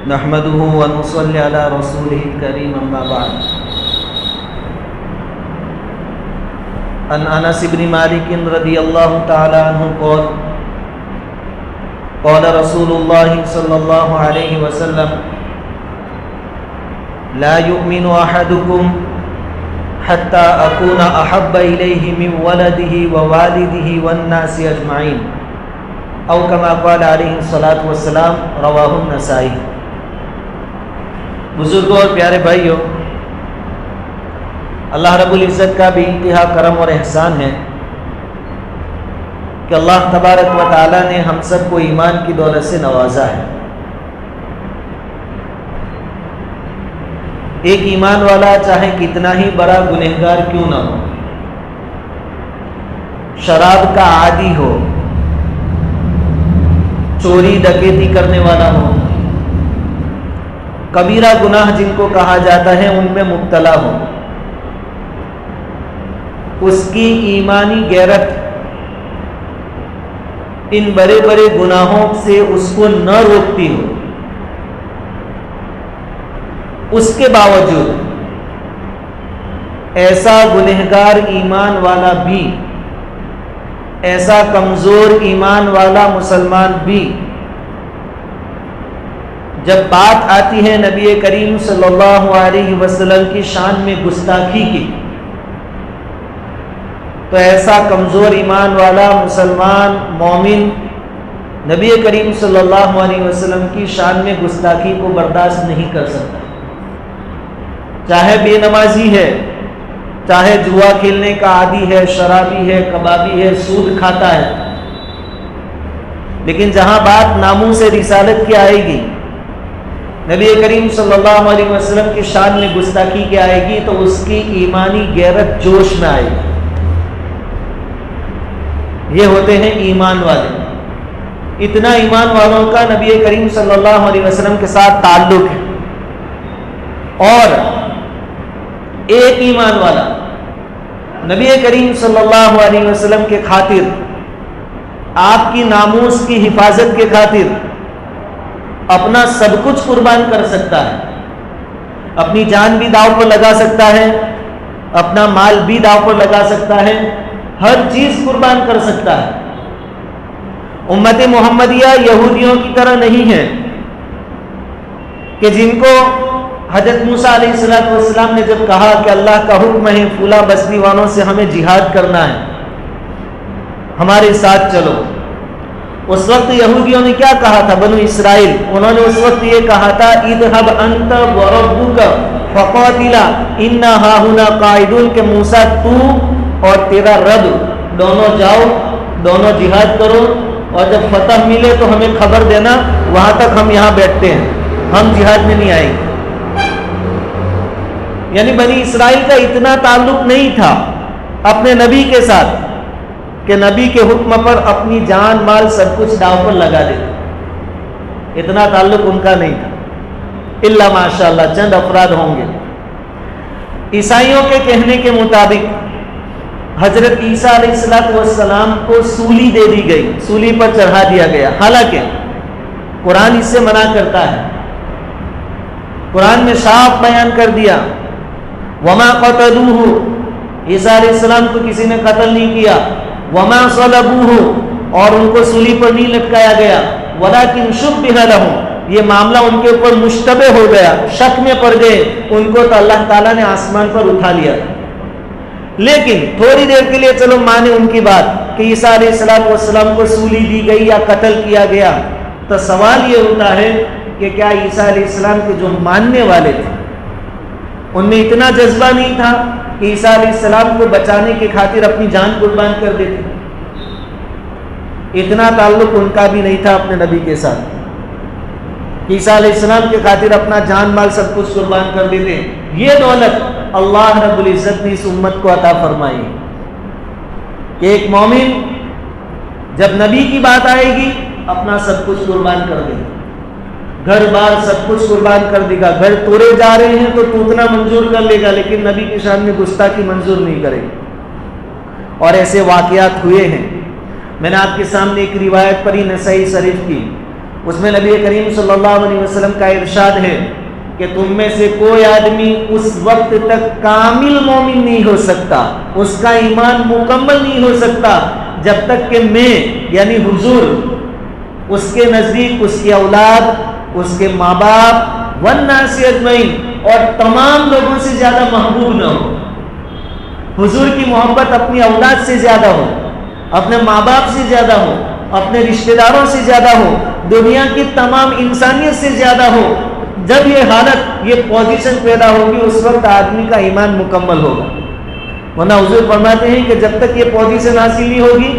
نحمده ونصلي على رسوله الكريم اما بعد عن انس بن مالك رضي الله تعالى عنه قال قال رسول الله صلى الله عليه وسلم لا يؤمن احدكم حتى اكون احب اليه من ولده ووالده والناس اجمعين او كما قال عليه الصلاة والسلام رواه النسائی۔ بزرگوں اور پیارے بھائیوں، اللہ رب العزت کا بھی انتہا کرم اور احسان ہے کہ اللہ تبارک و تعالی نے ہم سب کو ایمان کی دولت سے نوازا ہے۔ ایک ایمان والا چاہے کتنا ہی بڑا گنہگار کیوں نہ ہو، شراب کا عادی ہو، چوری ڈکیتی کرنے والا ہو، کبیرہ گناہ جن کو کہا جاتا ہے ان میں مبتلا ہو، اس کی ایمانی غیرت ان بڑے بڑے گناہوں سے اس کو نہ روکتی ہو، اس کے باوجود ایسا گنہگار ایمان والا بھی، ایسا کمزور ایمان والا مسلمان بھی جب بات آتی ہے نبی کریم صلی اللہ علیہ وسلم کی شان میں گستاخی کی، تو ایسا کمزور ایمان والا مسلمان مومن نبی کریم صلی اللہ علیہ وسلم کی شان میں گستاخی کو برداشت نہیں کر سکتا، چاہے بے نمازی ہے، چاہے جوا کھیلنے کا عادی ہے، شرابی ہے، کبابی ہے، سود کھاتا ہے، لیکن جہاں بات ناموس رسالت کی آئے گی، نبی کریم صلی اللہ علیہ وسلم کی شان میں گستاخی کی آئے گی، تو اس کی ایمانی غیرت جوش میں آئے گی۔ یہ ہوتے ہیں ایمان والے۔ اتنا ایمان والوں کا نبی کریم صلی اللہ علیہ وسلم کے ساتھ تعلق ہے، اور ایک ایمان والا نبی کریم صلی اللہ علیہ وسلم کے خاطر، آپ کی ناموس کی حفاظت کے خاطر اپنا سب کچھ قربان کر سکتا ہے، اپنی جان بھی داؤ پر لگا سکتا ہے، اپنا مال بھی داؤ پر لگا سکتا ہے، ہر چیز قربان کر سکتا ہے۔ امت محمدیہ یہودیوں کی طرح نہیں ہے کہ جن کو حضرت موسیٰ علیہ السلام نے جب کہا کہ اللہ کا حکم ہے فلاں بستی والوں سے ہمیں جہاد کرنا ہے، ہمارے ساتھ چلو، اس وقت یہودیوں نے کیا کہا تھا؟ بنو اسرائیل، انہوں نے اس وقت یہ کہا تھا اذهب انت وربک فقاتلا انا ہاہنا قاعدون، کہ موسیٰ تو اور تیرا رب دونوں جاؤ، دونوں جہاد کرو، اور جب فتح ملے تو ہمیں خبر دینا، وہاں تک ہم یہاں بیٹھتے ہیں، ہم جہاد میں نہیں آئیں گے۔ یعنی بنی اسرائیل کا اتنا تعلق نہیں تھا اپنے نبی کے ساتھ کہ نبی کے حکم پر اپنی جان مال سب کچھ داؤ پر لگا دیتے، اتنا تعلق ان کا نہیں تھا، الا ماشاءاللہ چند افراد ہوں گے۔ عیسائیوں کے کہنے کے مطابق حضرت عیسیٰ علیہ السلام کو سولی دے دی گئی، سولی پر چڑھا دیا گیا، حالانکہ قرآن اس سے منع کرتا ہے۔ قرآن میں صاف بیان کر دیا وما قتلوہ، عیسیٰ علیہ السلام کو کسی نے قتل نہیں کیا، وما صلبوہ، اور ان کو سولی پر نہیں لٹکایا گیا، ولکن شبہ لہم، یہ معاملہ ان کے اوپر مشتبہ ہو گیا، شک میں پڑ گئے ان کو، تو اللہ تعالیٰ نے آسمان پر اٹھا لیا۔ لیکن تھوڑی دیر کے لیے چلو مانے ان کی بات کہ عیسیٰ علیہ السلام کو سولی دی گئی یا قتل کیا گیا، تو سوال یہ ہوتا ہے کہ کیا عیسیٰ علیہ السلام کے جو ماننے والے تھے ان میں اتنا جذبہ نہیں تھا کہ عیسیٰ علیہ السلام کو بچانے کی خاطر اپنی جان قربان کر دیتے؟ اتنا تعلق ان کا بھی نہیں تھا اپنے نبی کے ساتھ کہ عیسیٰ علیہ السلام کے خاطر اپنا جان مال سب کچھ قربان کر دیتے۔ یہ دولت اللہ رب العزت نے اس امت کو عطا فرمائی کہ ایک مومن جب نبی کی بات آئے گی اپنا سب کچھ قربان کر دے گا، گھر بار سب کچھ قربان کر دے گا، گھر توڑے جا رہے ہیں تو ٹوٹنا منظور کر لے گا، لیکن نبی کی شان میں گستاخی منظور نہیں کرے گا۔ اور ایسے واقعات ہوئے ہیں۔ میں نے آپ کے سامنے ایک روایت پڑھی نسائی شریف کی، اس میں نبی کریم صلی اللہ علیہ وسلم کا ارشاد ہے کہ تم میں سے کوئی آدمی اس وقت تک کامل مومن نہیں ہو سکتا، اس کا ایمان مکمل نہیں ہو سکتا جب تک کہ میں یعنی حضور اس کے نزدیک اس کی اولاد، اس کے ماں باپ والناس اجمعین اور تمام لوگوں سے زیادہ محبوب نہ ہو۔ حضور کی محبت اپنی اولاد سے زیادہ ہو، اپنے ماں باپ سے زیادہ ہو، اپنے رشتہ داروں سے زیادہ ہو، دنیا کی تمام انسانیت سے زیادہ ہو۔ جب یہ حالت، یہ پوزیشن پیدا ہوگی، اس وقت آدمی کا ایمان مکمل ہوگا، ورنہ حضور فرماتے ہیں کہ جب تک یہ پوزیشن حاصل نہیں ہوگی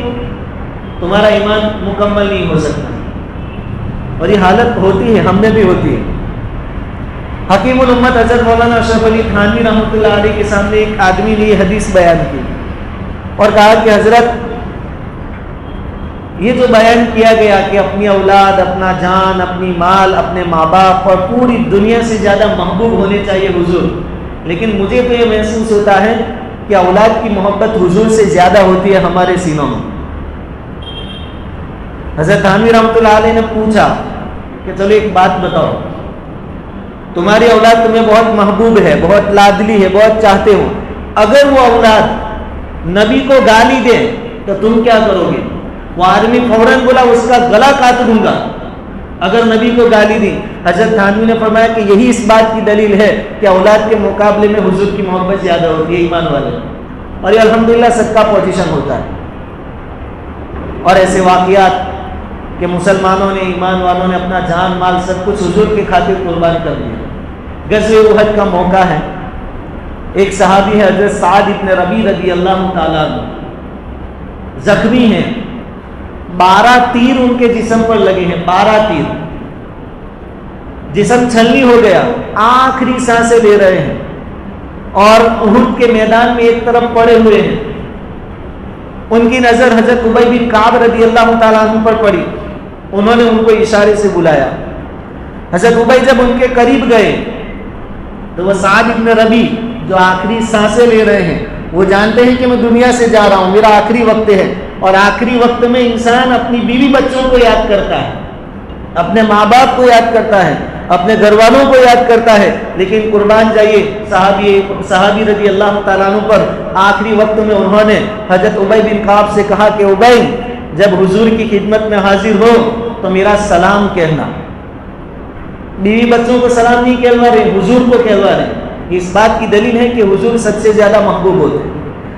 تمہارا ایمان مکمل نہیں ہو سکتا۔ اور یہ حالت ہوتی ہے، ہم میں بھی ہوتی ہے۔ حکیم الامت حضرت مولانا اشرف علی تھانوی رحمۃ اللہ علیہ کے سامنے ایک آدمی نے یہ حدیث بیان کی اور کہا کہ حضرت یہ جو بیان کیا گیا کہ اپنی اولاد، اپنا جان، اپنی مال، اپنے ماں باپ اور پوری دنیا سے زیادہ محبوب ہونے چاہیے حضور، لیکن مجھے تو یہ محسوس ہوتا ہے کہ اولاد کی محبت حضور سے زیادہ ہوتی ہے ہمارے سینوں میں۔ حضرت تھانوی رحمۃ اللہ علیہ نے پوچھا کہ چلو ایک بات بتاؤ، تمہاری اولاد تمہیں بہت محبوب ہے، بہت لاڈلی ہے، بہت چاہتے ہو، اگر وہ اولاد نبی کو گالی دے تو تم کیا کرو گے؟ وہ آدمی فوراً بولا اس کا گلا کاٹ دوں گا اگر نبی کو گالی دی۔ حضرت تھانوی نے فرمایا کہ یہی اس بات کی دلیل ہے کہ اولاد کے مقابلے میں حضور کی محبت زیادہ ہوتی ہے ایمان والے، اور یہ الحمدللہ سب کا پوزیشن ہوتا ہے۔ اور ایسے واقعات کہ مسلمانوں نے، ایمان والوں نے اپنا جان مال سب کچھ حضور کی خاطر قربان کر دیا۔ غزوہ احد کا موقع ہے، ایک صحابی ہے حضرت سعد ابن ربیع رضی اللہ تعالیٰ عنہ، زخمی ہیں، 12 تیر ان کے جسم پر لگے ہیں، 12 تیر، جسم چھلنی ہو گیا، آخری سانسیں لے رہے ہیں، اور احد کے میدان میں ایک طرف پڑے ہوئے ہیں۔ ان کی نظر حضرت ابی بن کعب رضی اللہ تعالیٰ عنہ پر پڑی، انہوں نے ان کو اشارے سے بلایا۔ حضرت ابی جب ان کے قریب گئے تو وہ سعد ابن ربیع جو آخری سانسیں لے رہے ہیں، وہ جانتے ہیں کہ میں دنیا سے جا رہا ہوں، میرا آخری وقت ہے، اور آخری وقت میں انسان اپنی بیوی بچوں کو یاد کرتا ہے، اپنے ماں باپ کو یاد کرتا ہے، اپنے گھر والوں کو یاد کرتا ہے، لیکن قربان جائیے صحابی رضی اللہ تعالیٰ عنہ پر آخری وقت میں انہوں نے حضرت ابی بن کعب سے کہا کہ ابی جب حضور کی خدمت میں حاضر ہو تو میرا سلام کہنا۔ بیوی بچوں کو سلام نہیں کہلوا رہے، حضور کو کہلوا رہے۔ اس بات کی دلیل ہے کہ حضور سب سے زیادہ محبوب ہوتے ہیں۔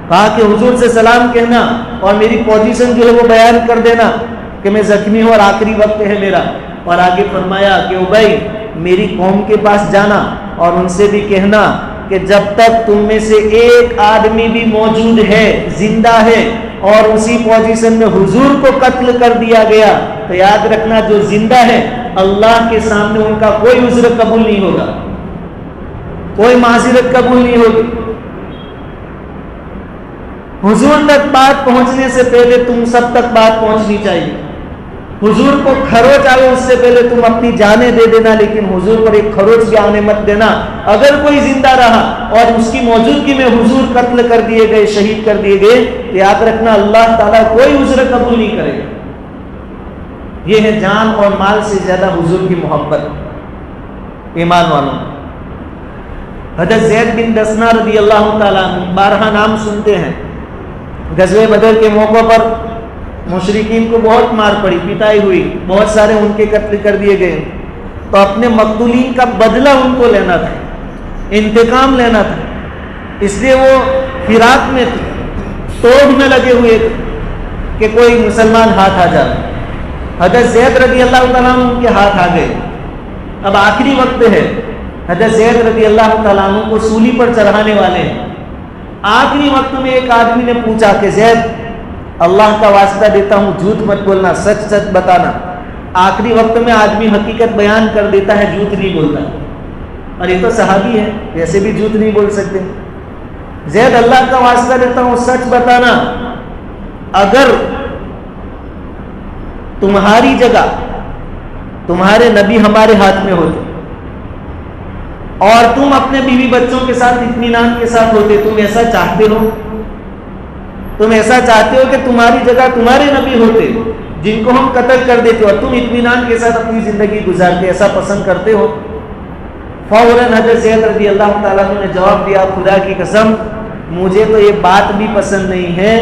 کہا کہ حضور سے سلام کہنا اور میری پوزیشن جو ہے وہ بیان کر دینا کہ میں زخمی ہوں اور آخری وقت ہے میرا، اور آگے فرمایا کہ ابی میری قوم کے پاس جانا اور ان سے بھی کہنا کہ جب تک تم میں سے ایک آدمی بھی موجود ہے، زندہ ہے، اور اسی پوزیشن میں حضور کو قتل کر دیا گیا، تو یاد رکھنا جو زندہ ہے اللہ کے سامنے ان کا کوئی عذر قبول نہیں ہوگا، کوئی معذرت قبول نہیں ہوگی۔ حضور تک بات پہنچنے سے پہلے تم سب تک بات پہنچنی چاہیے۔ حضور کو خروچ آئے اس سے پہلے تم اپنی جانیں دے دینا، لیکن حضور پر ایک خروچ بھی آنے مت دینا۔ اگر کوئی زندہ رہا اور اس کی موجودگی میں حضور قتل کر دیے گئے، شہید کر دیے گئے، تو یاد رکھنا اللہ تعالیٰ کوئی عذر قبول نہیں کرے گا۔ یہ ہے جان اور مال سے زیادہ حضور کی محبت ایمان والوں۔ حضرت زید بن دسنا رضی اللہ تعالیٰ عنہ، بارہا نام سنتے ہیں، غزوہ بدر کے موقع پر مشرکین کو بہت مار پڑی، پٹائی ہوئی، بہت سارے ان کے قتل کر دیے گئے، تو اپنے مقتولین کا بدلہ ان کو لینا تھا، انتقام لینا تھا، اس لیے وہ فراق میں تھے، توڑ میں لگے ہوئے تھے کہ کوئی مسلمان ہاتھ آ جائے۔ حضرت زید رضی اللہ تعالیٰ عنہ ان کے ہاتھ آ گئے، اب آخری وقت ہے، حضرت زید رضی اللہ تعالیٰ عنہ کو سولی پر چڑھانے والے ہیں۔ آخری وقت میں ایک آدمی نے پوچھا کہ زید اللہ کا واسطہ دیتا ہوں جھوٹ مت بولنا، سچ سچ بتانا۔ آخری وقت میں آدمی حقیقت بیان کر دیتا ہے، جھوٹ نہیں بولتا، اور یہ تو صحابی ہے، ویسے بھی جھوٹ نہیں بول سکتے۔ زید اللہ کا واسطہ دیتا ہوں سچ بتانا، اگر تمہاری جگہ تمہارے نبی ہمارے ہاتھ میں ہوتے اور تم اپنے بیوی بچوں کے ساتھ اطمینان کے ساتھ ہوتے، تم ایسا چاہتے ہو؟ تم ایسا چاہتے ہو کہ تمہاری جگہ تمہارے نبی ہوتے جن کو ہم قتل کر دیتے اور تم اطمینان کے ساتھ اپنی زندگی گزارتے، ایسا پسند کرتے ہو؟ فوراً حضرت زید رضی اللہ تعالیٰ عنہ نے جواب دیا، خدا کی قسم مجھے تو یہ بات بھی پسند نہیں ہے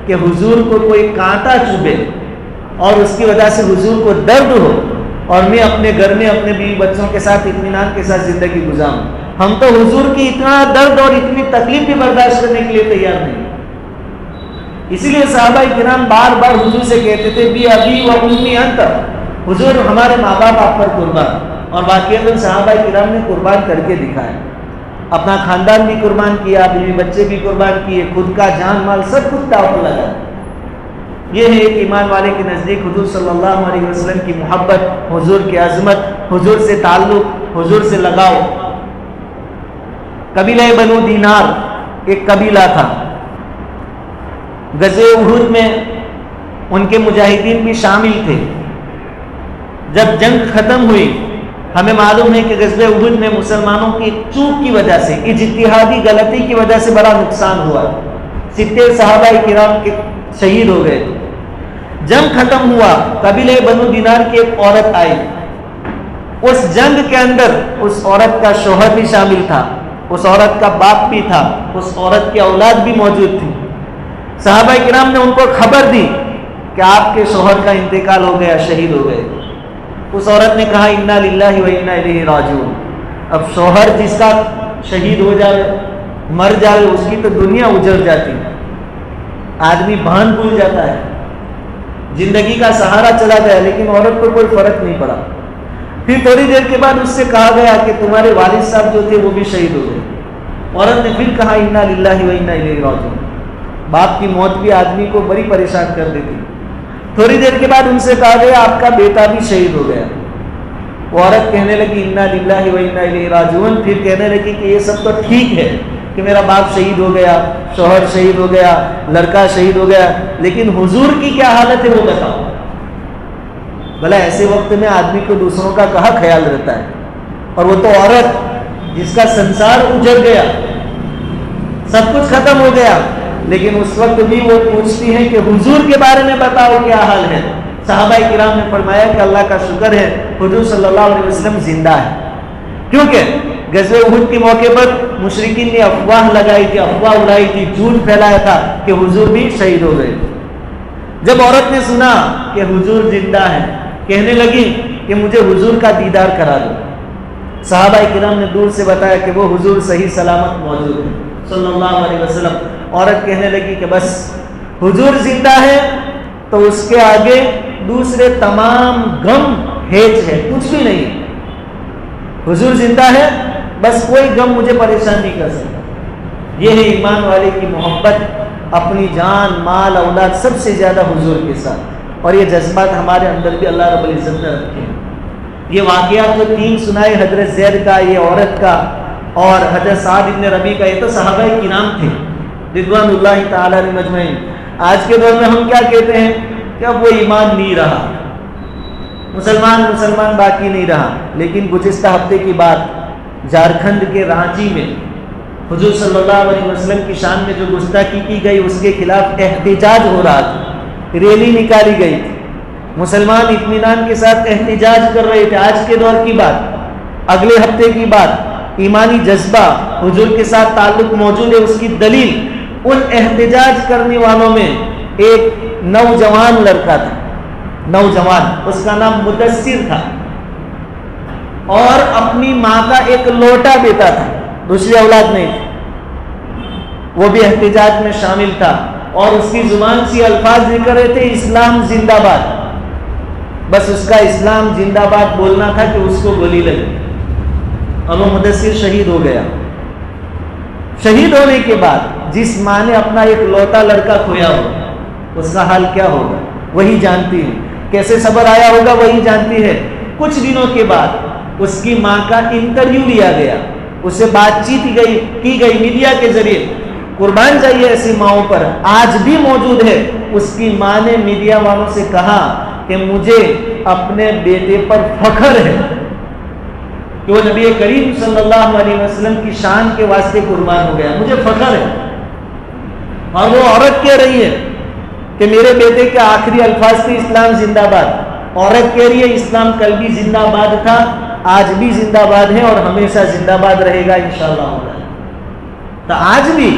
کہ حضور کو کوئی کانٹا چبھے اور اس کی وجہ سے حضور کو درد ہو اور میں اپنے گھر میں اپنے بیوی بچوں کے ساتھ اطمینان کے ساتھ زندگی گزاروں۔ ہم تو حضور کی اتنا درد اور اتنی تکلیف بھی برداشت کرنے کے لیے تیار نہیں۔ اسی لیے صحابہ کرام بار بار حضور سے کہتے تھے بی ابی و امی انت، حضور ہمارے ماں باپ آپ پر قربان، اور واقعی صحابہ کرام نے قربان کر کے دکھایا، اپنا خاندان بھی قربان کیا، بیوی بچے بھی قربان کیے، خود کا جان مال سب کچھ داؤ پر لگا۔ یہ ہے ایک ایمان والے کے نزدیک حضور صلی اللہ علیہ وسلم کی محبت، حضور کی عظمت، حضور سے تعلق، حضور سے لگاؤ۔ قبیلہ بنو دینار ایک قبیلہ تھا، غزوہ احد میں ان کے مجاہدین بھی شامل تھے۔ جب جنگ ختم ہوئی، ہمیں معلوم ہے کہ غزوہ احد میں مسلمانوں کی چوک کی وجہ سے، اجتہادی غلطی کی وجہ سے بڑا نقصان ہوا، 70 صحابہ کرام کے شہید ہو گئے۔ جنگ ختم ہوا، قبیلہ بنو دینار کی ایک عورت آئی، اس جنگ کے اندر اس عورت کا شوہر بھی شامل تھا، اس عورت کا باپ بھی تھا، اس عورت کی اولاد بھی موجود تھی۔ صحابہ کرام نے ان کو خبر دی کہ آپ کے شوہر کا انتقال ہو گیا، شہید ہو گئے۔ اس عورت نے کہا انا للہ و انا الیہ راجعون۔ اب شوہر جس کا شہید ہو جائے، مر جائے، اس کی تو دنیا اجڑ جاتی، آدمی بھان بھول جاتا ہے، زندگی کا سہارا چلا گیا، لیکن عورت کو کوئی فرق نہیں پڑا۔ پھر تھوڑی دیر کے بعد اس سے کہا گیا کہ تمہارے والد صاحب جو تھے وہ بھی شہید ہو گئے۔ عورت نے پھر کہا انا للہ و انا الیہ راجعون۔ باپ کی موت بھی آدمی کو بڑی پریشان کر دیتی۔ تھوڑی دیر کے بعد ان سے کہا گیا آپ کا بیٹا بھی شہید ہو گیا۔ وہ عورت کہنے لگی انا للہ و انا الیہ راجعون، پھر کہنے لگی کہ یہ سب تو ٹھیک ہے کہ میرا باپ شہید ہو گیا، شوہر شہید ہو گیا، لڑکا شہید ہو گیا، لیکن حضور کی کیا حالت ہے وہ بتاؤ۔ بھلا ایسے وقت میں آدمی کو دوسروں کا کہاں خیال رہتا ہے، اور وہ تو عورت جس کا سنسار اجڑ گیا، سب کچھ ختم ہو گیا، لیکن اس وقت بھی وہ پوچھتی ہیں کہ حضور کے بارے میں بتاؤ کیا حال ہے۔ صحابہ کرام نے فرمایا کہ اللہ کا شکر ہے حضور صلی اللہ علیہ وسلم زندہ ہے، کیونکہ غزوہ احد کے موقع پر مشرکین نے افواہ لگائی تھی، افواہ اڑائی تھی، جھوٹ پھیلایا تھا کہ حضور بھی شہید ہو گئے۔ جب عورت نے سنا کہ حضور زندہ ہے، کہنے لگی کہ مجھے حضور کا دیدار کرا دو۔ صحابہ کرام نے دور سے بتایا کہ وہ حضور صحیح سلامت موجود ہے صلی اللہ علیہ وسلم۔ عورت کہنے لگی کہ بس حضور زندہ ہے تو اس کے آگے دوسرے تمام غم ہیچ ہے، کچھ بھی نہیں۔ حضور زندہ ہے، بس کوئی غم مجھے پریشان نہیں کر سکتا۔ یہ ہے ایمان والے کی محبت، اپنی جان مال اولاد سب سے زیادہ حضور کے ساتھ، اور یہ جذبات ہمارے اندر بھی اللہ رب العزت نے رکھے ہیں۔ یہ واقعات جو 3 سنائے، حضرت زید کا، یہ عورت کا، اور حضرت سعد بن ربیع کا، یہ تو صحابہ کرام تھے رضوان اللہ تعالی علیہم اجمعین۔ آج کے دور میں ہم کیا کہتے ہیں کہ اب وہ ایمان نہیں رہا، مسلمان باقی نہیں رہا۔ لیکن گزشتہ ہفتے کی بات، جھارکھنڈ کے رانچی میں حضور صلی اللہ علیہ وسلم کی شان میں جو گستاخی کی گئی، اس کے خلاف احتجاج ہو رہا تھا، ریلی نکالی گئی تھی، مسلمان اطمینان کے ساتھ احتجاج کر رہے تھے۔ آج کے دور کی بات، اگلے ہفتے کی بات، ایمانی جذبہ حضور کے ساتھ تعلق موجود ہے، اس کی دلیل ان احتجاج کرنے والوں میں ایک نوجوان لڑکا تھا، نوجوان، اس کا نام مدثر تھا، اور اپنی ماں کا ایک لوٹا بیٹا تھا، دوسری اولاد نہیں تھی، وہ بھی احتجاج میں شامل تھا، اور اس کی زبان سے الفاظ ذکر رہے تھے اسلام زندہ باد۔ بس اس کا اسلام زندہ باد بولنا تھا کہ اس کو گولی لگی، اور وہ مدثر شہید ہو گیا۔ شہید ہونے کے بعد جس ماں نے اپنا ایک لوٹا لڑکا کھویا ہو، اس کا حال کیا ہوگا وہی جانتی ہے، کیسے صبر آیا ہوگا وہی جانتی ہے۔ کچھ دنوں کے بعد اس کی ماں کا انٹرویو لیا گیا، اس سے بات چیت کی گئی میڈیا کے ذریعے۔ قربان جائیے ایسی ماؤں پر، آج بھی موجود ہے۔ اس کی ماں نے میڈیا والوں سے کہا کہ مجھے اپنے بیٹے پر فخر ہے کہ وہ نبی کریم صلی اللہ علیہ وسلم کی شان کے واسطے قربان ہو گیا، مجھے فخر ہے۔ اور وہ عورت کہہ رہی ہے کہ میرے بیٹے کے آخری الفاظ تھے اسلام زندہ باد. عورت کہہ رہی ہے اسلام کل بھی زندہ باد تھا, آج بھی زندہ باد ہے اور ہمیشہ زندہ باد رہے گا انشاءاللہ. تو آج بھی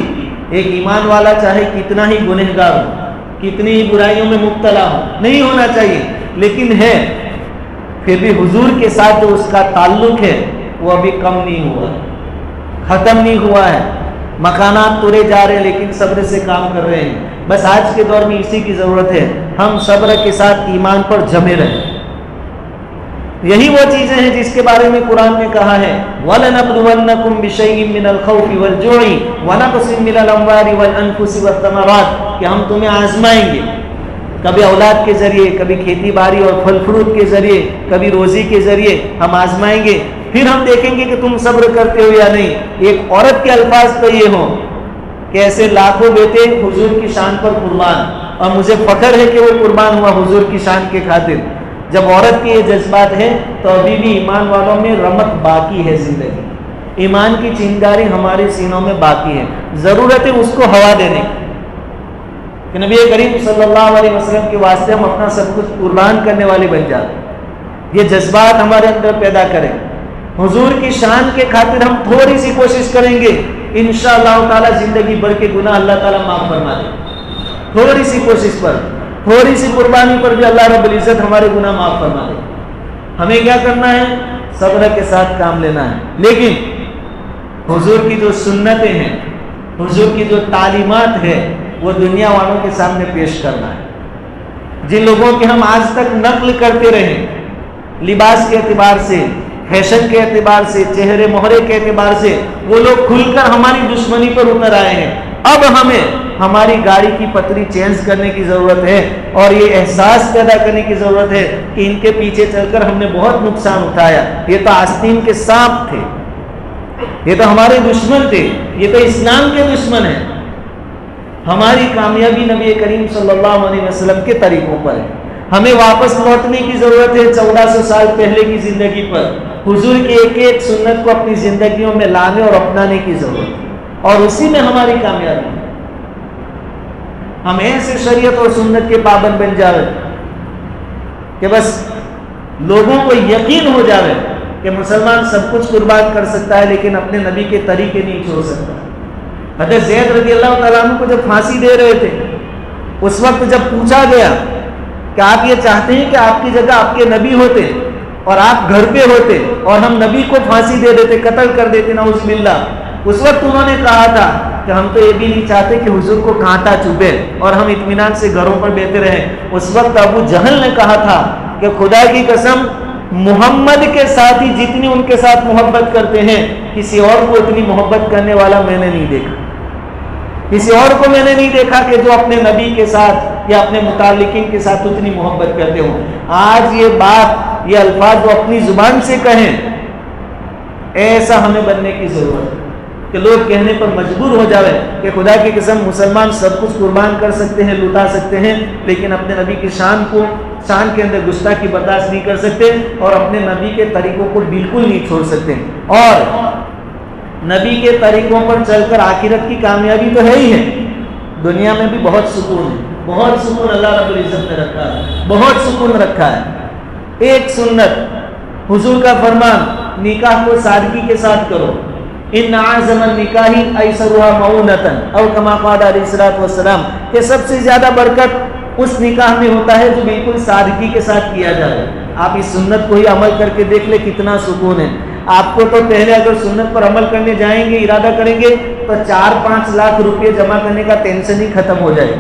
ایک ایمان والا چاہے کتنا ہی گنہگار ہو, کتنی ہی برائیوں میں مبتلا ہو, نہیں ہونا چاہیے, لیکن ہے پھر بھی حضور کے ساتھ جو اس کا تعلق ہے وہ ابھی کم نہیں ہوا, ختم نہیں ہوا ہے. مکانات توڑے جا رہے ہیں لیکن صبر سے کام کر رہے ہیں. بس آج کے دور میں اسی کی ضرورت ہے, ہم صبر کے ساتھ ایمان پر جمے رہیں. یہی وہ چیزیں ہیں جس کے بارے میں قرآن نے کہا ہے وَلَنَبْلُوَنَّكُمْ بِشَيْءٍ مِّنَ الْخَوْفِ وَالْجُوعِ وَنَقْصٍ مِّنَ الْأَمْوَالِ وَالْأَنفُسِ وَالثَّمَرَاتِ, کہ ہم تمہیں آزمائیں گے, کبھی اولاد کے ذریعے, کبھی کھیتی باڑی اور پھل فروٹ کے ذریعے, کبھی روزی کے ذریعے ہم آزمائیں گے, پھر ہم دیکھیں گے کہ تم صبر کرتے ہو یا نہیں. ایک عورت کے الفاظ تو یہ ہوں کہ ایسے لاکھوں بیٹے حضور کی شان پر قربان, اور مجھے فخر ہے کہ وہ قربان ہوا حضور کی شان کے خاطر. جب عورت کے یہ جذبات ہیں تو ابھی بھی ایمان والوں میں رمق باقی ہے, زندگی ایمان کی چنگاری ہمارے سینوں میں باقی ہے. ضرورت ہے اس کو ہوا دینے کی کہ نبی کریم صلی اللہ علیہ وسلم کے واسطے ہم اپنا سب کچھ قربان کرنے والے بن جائیں. یہ جذبات ہمارے اندر پیدا کریں. حضور کی شان کے خاطر ہم تھوڑی سی کوشش کریں گے, انشاءاللہ تعالی زندگی بھر کے گناہ اللہ تعالی معاف فرما دے. تھوڑی سی کوشش پر, تھوڑی سی قربانی پر بھی اللہ رب العزت ہمارے گناہ معاف فرما دے. ہمیں کیا کرنا ہے؟ صبر کے ساتھ کام لینا ہے. لیکن حضور کی جو سنتیں ہیں, حضور کی جو تعلیمات ہے, وہ دنیا والوں کے سامنے پیش کرنا ہے. جن لوگوں کے ہم آج تک نقل کرتے رہے, لباس کے اعتبار سے, فیشن کے اعتبار سے, چہرے مہرے کے اعتبار سے, وہ لوگ کھل کر ہماری دشمنی پر اتر آئے ہیں. اب ہمیں ہماری گاڑی کی پتری چینج کرنے کی ضرورت ہے, اور یہ احساس پیدا کرنے کی ضرورت ہے کہ ان کے پیچھے چل کر ہم نے بہت نقصان اٹھایا. یہ تو آستین کے سانپ تھے, یہ تو ہمارے دشمن تھے, یہ تو اسلام کے دشمن ہیں. ہماری کامیابی نبی کریم صلی اللہ علیہ وسلم کے طریقوں پر ہے. ہمیں واپس لوٹنے کی ضرورت ہے 1400 سال پہلے کی زندگی پر. حضور کی ایک ایک سنت کو اپنی زندگیوں میں لانے اور اپنانے کی ضرورت ہے, اور اسی میں ہماری کامیابی ہے. ہم ایسے شریعت اور سنت کے پابند بن جائے کہ بس لوگوں کو یقین ہو جائے کہ مسلمان سب کچھ قربان کر سکتا ہے لیکن اپنے نبی کے طریقے نہیں چھوڑ سکتا. حضرت زید رضی اللہ تعالیٰ عنہ کو جب پھانسی دے رہے تھے, اس وقت جب پوچھا گیا کہ آپ یہ چاہتے ہیں کہ آپ کی جگہ آپ کے نبی ہوتے اور آپ گھر پہ ہوتے اور ہم نبی کو پھانسی دے دیتے, قتل کر دیتے نعوذ باللہ, اس وقت انہوں نے کہا تھا کہ ہم تو یہ بھی نہیں چاہتے کہ حضور کو کانٹا چبھے اور ہم اطمینان سے گھروں پر بیٹھے رہیں. اس وقت ابو جہل نے کہا تھا کہ خدا کی قسم محمد کے ساتھ ہی جتنی ان کے ساتھ محبت کرتے ہیں, کسی اور کو اتنی محبت کرنے والا میں نے نہیں دیکھا. کسی اور کو میں نے نہیں دیکھا کہ جو اپنے نبی کے ساتھ یا اپنے متعلقین کے ساتھ اتنی محبت کرتے ہوں. آج یہ بات, یہ الفاظ وہ اپنی زبان سے کہیں, ایسا ہمیں بننے کی ضرورت ہے کہ لوگ کہنے پر مجبور ہو جائے کہ خدا کی قسم مسلمان سب کچھ قربان کر سکتے ہیں, لوٹا سکتے ہیں, لیکن اپنے نبی کی شان کے اندر گستاخی برداشت نہیں کر سکتے اور اپنے نبی کے طریقوں کو بالکل نہیں چھوڑ سکتے. اور نبی کے طریقوں پر چل کر آخرت کی کامیابی تو ہے ہی ہے, دنیا میں بھی بہت سکون ہے, بہت سکون اللہ رب العزت نے رکھا ہے, بہت سکون رکھا ہے. ایک سنت حضور کا فرمان, نکاح کو سادگی کے ساتھ کرو. ان اعظم النکاح ایسرها مؤونۃ او کما قال علیہ الصلوۃ والسلام, کہ سب سے زیادہ برکت اس نکاح میں ہوتا ہے جو بالکل سادگی کے ساتھ کیا جائے. آپ اس سنت کو ہی عمل کر کے دیکھ لیں کتنا سکون ہے. آپ کو تو پہلے اگر سنت پر عمل کرنے جائیں گے, ارادہ کریں گے, تو 4-5 لاکھ روپے جمع کرنے کا ٹینشن ہی ختم ہو جائے.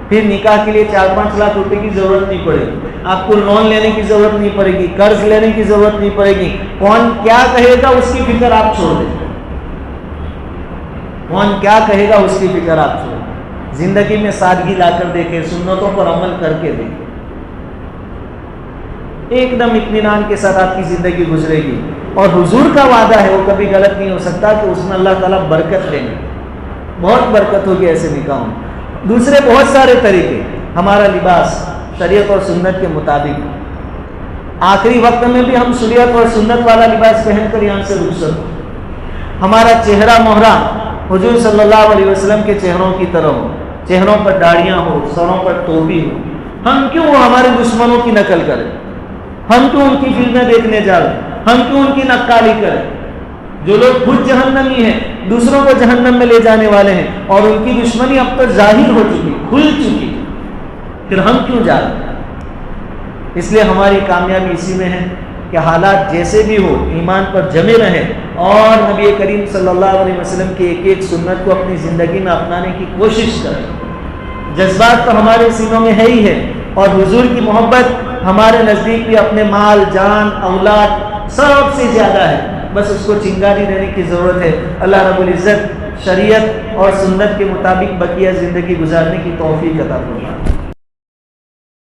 پھر نکاح کے لیے 4-5 لاکھ روپے کی ضرورت نہیں پڑے گی, آپ کو لون لینے کی ضرورت نہیں پڑے گی, قرض لینے کی ضرورت نہیں پڑے گی. کون کیا کہے گا اس کی فکر آپ چھوڑ دیں, کون کیا کہے گا اس کی فکر آپ چھوڑ دیں. زندگی میں سادگی لا کر دیکھیں, سنتوں پر عمل کر کے دیکھیں, ایک دم اطمینان کے ساتھ آپ کی زندگی گزرے گی. اور حضور کا وعدہ ہے, وہ کبھی غلط نہیں ہو سکتا کہ اس میں اللہ تعالیٰ برکت دیں گے, بہت برکت ہوگی ایسے نکاحوں. دوسرے بہت سارے طریقے, ہمارا لباس شریعت اور سنت کے مطابق. آخری وقت میں بھی ہم شریعت اور سنت والا لباس پہن کر یہاں سے رخصت ہو. ہمارا چہرہ مہرا حضور صلی اللہ علیہ وسلم کے چہروں کی طرح ہو. چہروں پر داڑیاں ہو، سروں پر ٹوپی ہو، ہم کیوں ہمارے دشمنوں کی نقل کریں؟ ہم کیوں ان کی فلمیں دیکھنے جا رہے ہیں؟ ہم کیوں ان کی نقالی کریں؟ جو لوگ خود جہنمی ہیں، دوسروں کو جہنم میں لے جانے والے ہیں، اور ان کی دشمنی اب تک ظاہر ہو چکی، کھل چکی، پھر ہم کیوں جا رہے ہیں؟ اس لیے ہماری کامیابی اسی میں ہے کہ حالات جیسے بھی ہو ایمان پر جمے رہیں اور نبی کریم صلی اللہ علیہ وسلم کی ایک ایک سنت کو اپنی زندگی میں اپنانے کی کوشش کریں۔ جذبات تو ہمارے سینوں میں ہے ہی ہے، اور حضور کی محبت ہمارے نزدیک بھی اپنے مال، جان، اولاد سب سے زیادہ ہے، بس اس کو چنگاری دینے کی ضرورت ہے۔ اللہ رب العزت شریعت اور سنت کے مطابق بقیہ زندگی گزارنے کی توفیق عطا فرمائے۔